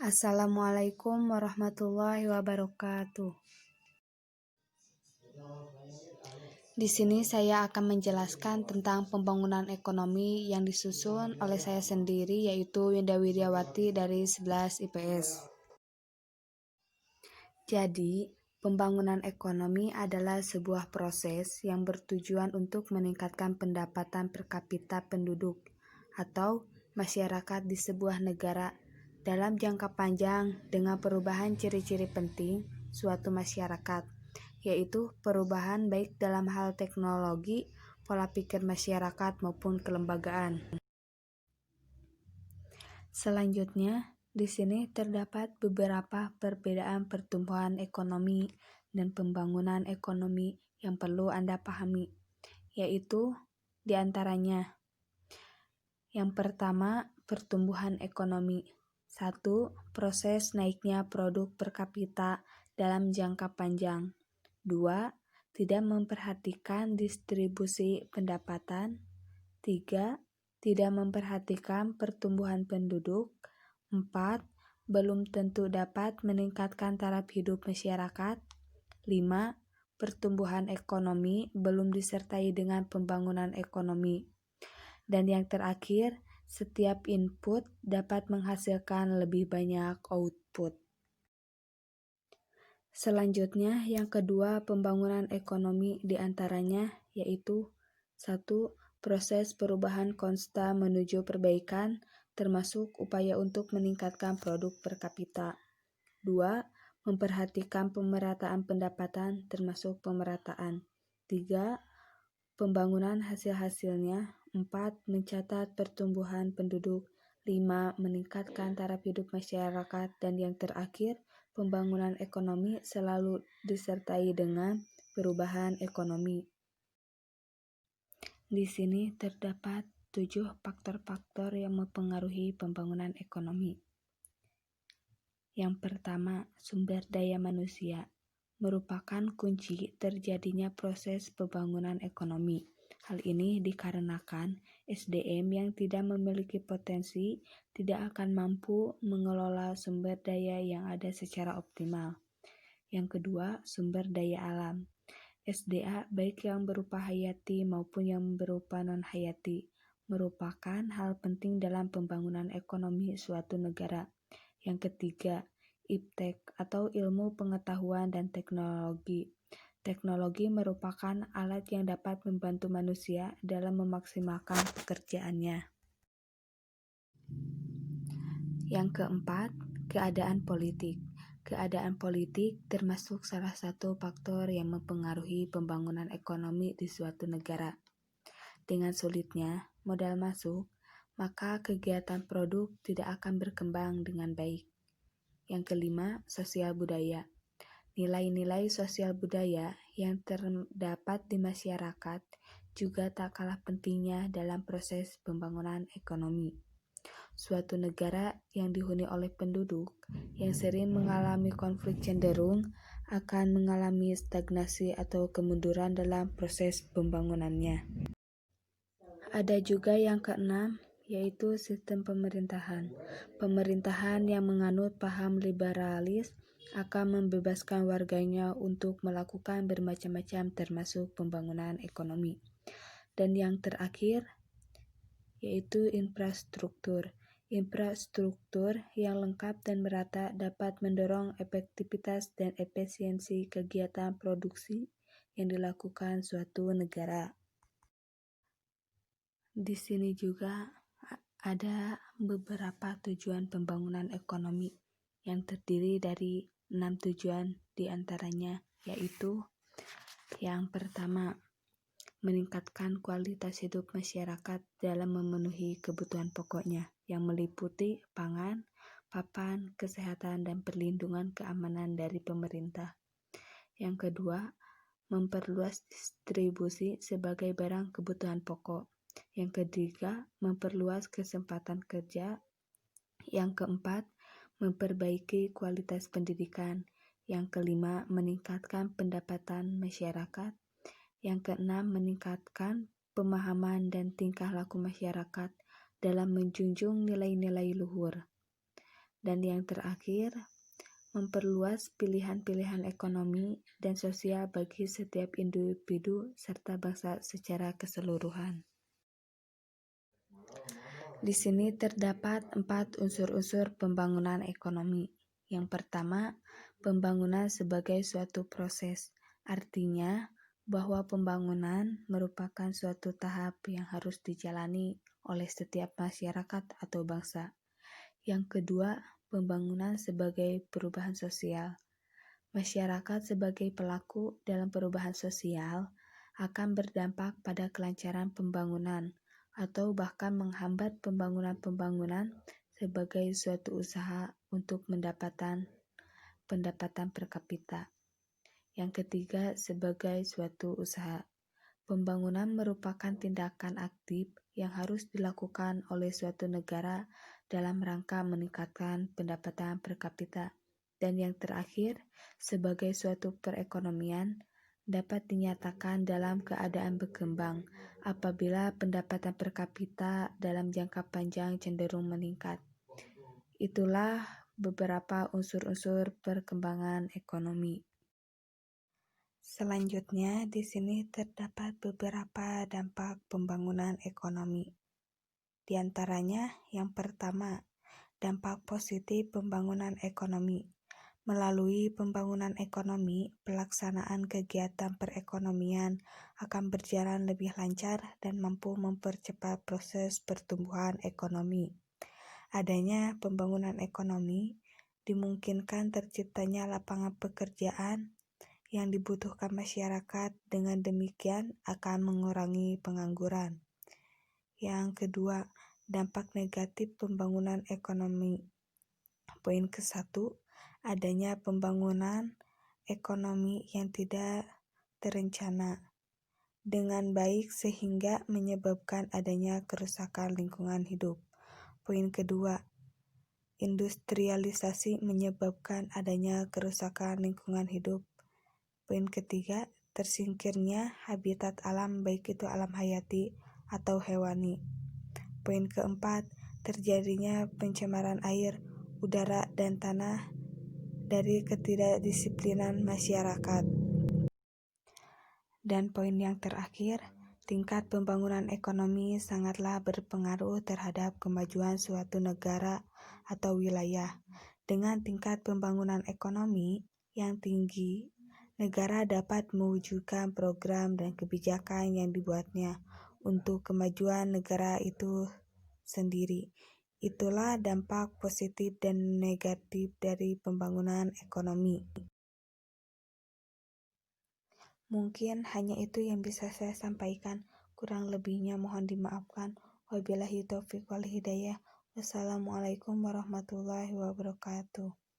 Assalamualaikum warahmatullahi wabarakatuh. Di sini saya akan menjelaskan tentang pembangunan ekonomi yang disusun oleh saya sendiri, yaitu Winda Widiawati dari 11 IPS. Jadi, pembangunan ekonomi adalah sebuah proses yang bertujuan untuk meningkatkan pendapatan per kapita penduduk atau masyarakat di sebuah negara dalam jangka panjang dengan perubahan ciri-ciri penting suatu masyarakat, yaitu perubahan baik dalam hal teknologi, pola pikir masyarakat maupun kelembagaan. Selanjutnya, di sini terdapat beberapa perbedaan pertumbuhan ekonomi dan pembangunan ekonomi yang perlu Anda pahami, yaitu di antaranya: yang pertama, pertumbuhan ekonomi. 1. Proses naiknya produk per kapita dalam jangka panjang. 2. Tidak memperhatikan distribusi pendapatan. 3. Tidak memperhatikan pertumbuhan penduduk. 4. Belum tentu dapat meningkatkan taraf hidup masyarakat. 5. Pertumbuhan ekonomi belum disertai dengan pembangunan ekonomi. Dan yang terakhir, setiap input dapat menghasilkan lebih banyak output. Selanjutnya, yang kedua, pembangunan ekonomi diantaranya yaitu: 1. Proses perubahan konstan menuju perbaikan, termasuk upaya untuk meningkatkan produk per kapita. 2. Memperhatikan pemerataan pendapatan, termasuk pemerataan. 3. Pembangunan hasil-hasilnya. 4. Mencatat pertumbuhan penduduk. 5. Meningkatkan taraf hidup masyarakat. Dan yang terakhir, pembangunan ekonomi selalu disertai dengan perubahan ekonomi. Di sini terdapat 7 faktor-faktor yang mempengaruhi pembangunan ekonomi. Yang pertama, sumber daya manusia merupakan kunci terjadinya proses pembangunan ekonomi. Hal ini dikarenakan SDM yang tidak memiliki potensi tidak akan mampu mengelola sumber daya yang ada secara optimal. Yang kedua, sumber daya alam. SDA baik yang berupa hayati maupun yang berupa non-hayati merupakan hal penting dalam pembangunan ekonomi suatu negara. Yang ketiga, iptek atau ilmu pengetahuan dan teknologi. Teknologi merupakan alat yang dapat membantu manusia dalam memaksimalkan pekerjaannya. Yang keempat, keadaan politik. Keadaan politik termasuk salah satu faktor yang mempengaruhi pembangunan ekonomi di suatu negara. Dengan sulitnya modal masuk, maka kegiatan produk tidak akan berkembang dengan baik. Yang kelima, sosial budaya. Nilai-nilai sosial budaya yang terdapat di masyarakat juga tak kalah pentingnya dalam proses pembangunan ekonomi. Suatu negara yang dihuni oleh penduduk yang sering mengalami konflik cenderung akan mengalami stagnasi atau kemunduran dalam proses pembangunannya. Ada juga yang keenam, yaitu sistem pemerintahan. Pemerintahan yang menganut paham liberalis akan membebaskan warganya untuk melakukan bermacam-macam termasuk pembangunan ekonomi. Dan yang terakhir, yaitu infrastruktur. Infrastruktur yang lengkap dan merata dapat mendorong efektivitas dan efisiensi kegiatan produksi yang dilakukan suatu negara. Di sini juga ada beberapa tujuan pembangunan ekonomi yang terdiri dari 6 tujuan diantaranya, yaitu: yang pertama, meningkatkan kualitas hidup masyarakat dalam memenuhi kebutuhan pokoknya yang meliputi pangan, papan, kesehatan, dan perlindungan keamanan dari pemerintah. Yang kedua, memperluas distribusi sebagai barang kebutuhan pokok. Yang ketiga, memperluas kesempatan kerja. Yang keempat, memperbaiki kualitas pendidikan. Yang kelima, meningkatkan pendapatan masyarakat. Yang keenam, meningkatkan pemahaman dan tingkah laku masyarakat dalam menjunjung nilai-nilai luhur. Dan yang terakhir, memperluas pilihan-pilihan ekonomi dan sosial bagi setiap individu serta bangsa secara keseluruhan. Di sini terdapat 4 unsur-unsur pembangunan ekonomi. Yang pertama, pembangunan sebagai suatu proses. Artinya bahwa pembangunan merupakan suatu tahap yang harus dijalani oleh setiap masyarakat atau bangsa. Yang kedua, pembangunan sebagai perubahan sosial. Masyarakat sebagai pelaku dalam perubahan sosial akan berdampak pada kelancaran pembangunan atau bahkan menghambat pembangunan sebagai suatu usaha untuk mendapatkan pendapatan per kapita. Yang ketiga, sebagai suatu usaha. Pembangunan merupakan tindakan aktif yang harus dilakukan oleh suatu negara dalam rangka meningkatkan pendapatan per kapita. Dan yang terakhir, sebagai suatu perekonomian, dapat dinyatakan dalam keadaan berkembang apabila pendapatan per kapita dalam jangka panjang cenderung meningkat. Itulah beberapa unsur-unsur perkembangan ekonomi. Selanjutnya, di sini terdapat beberapa dampak pembangunan ekonomi. Di antaranya, yang pertama, dampak positif pembangunan ekonomi. Melalui pembangunan ekonomi, pelaksanaan kegiatan perekonomian akan berjalan lebih lancar dan mampu mempercepat proses pertumbuhan ekonomi. Adanya pembangunan ekonomi dimungkinkan terciptanya lapangan pekerjaan yang dibutuhkan masyarakat, dengan demikian akan mengurangi pengangguran. Yang kedua, dampak negatif pembangunan ekonomi. Poin ke-1, adanya pembangunan ekonomi yang tidak terencana dengan baik sehingga menyebabkan adanya kerusakan lingkungan hidup. Poin kedua, industrialisasi menyebabkan adanya kerusakan lingkungan hidup. Poin ketiga, tersingkirnya habitat alam, baik itu alam hayati atau hewani. Poin keempat, terjadinya pencemaran air, udara, dan tanah dari ketidakdisiplinan masyarakat. Dan poin yang terakhir, tingkat pembangunan ekonomi sangatlah berpengaruh terhadap kemajuan suatu negara atau wilayah. Dengan tingkat pembangunan ekonomi yang tinggi, negara dapat mewujudkan program dan kebijakan yang dibuatnya untuk kemajuan negara itu sendiri. Itulah dampak positif dan negatif dari pembangunan ekonomi. Mungkin hanya itu yang bisa saya sampaikan. Kurang lebihnya mohon dimaafkan. Wabillahi taufiq wal hidayah. Wassalamualaikum warahmatullahi wabarakatuh.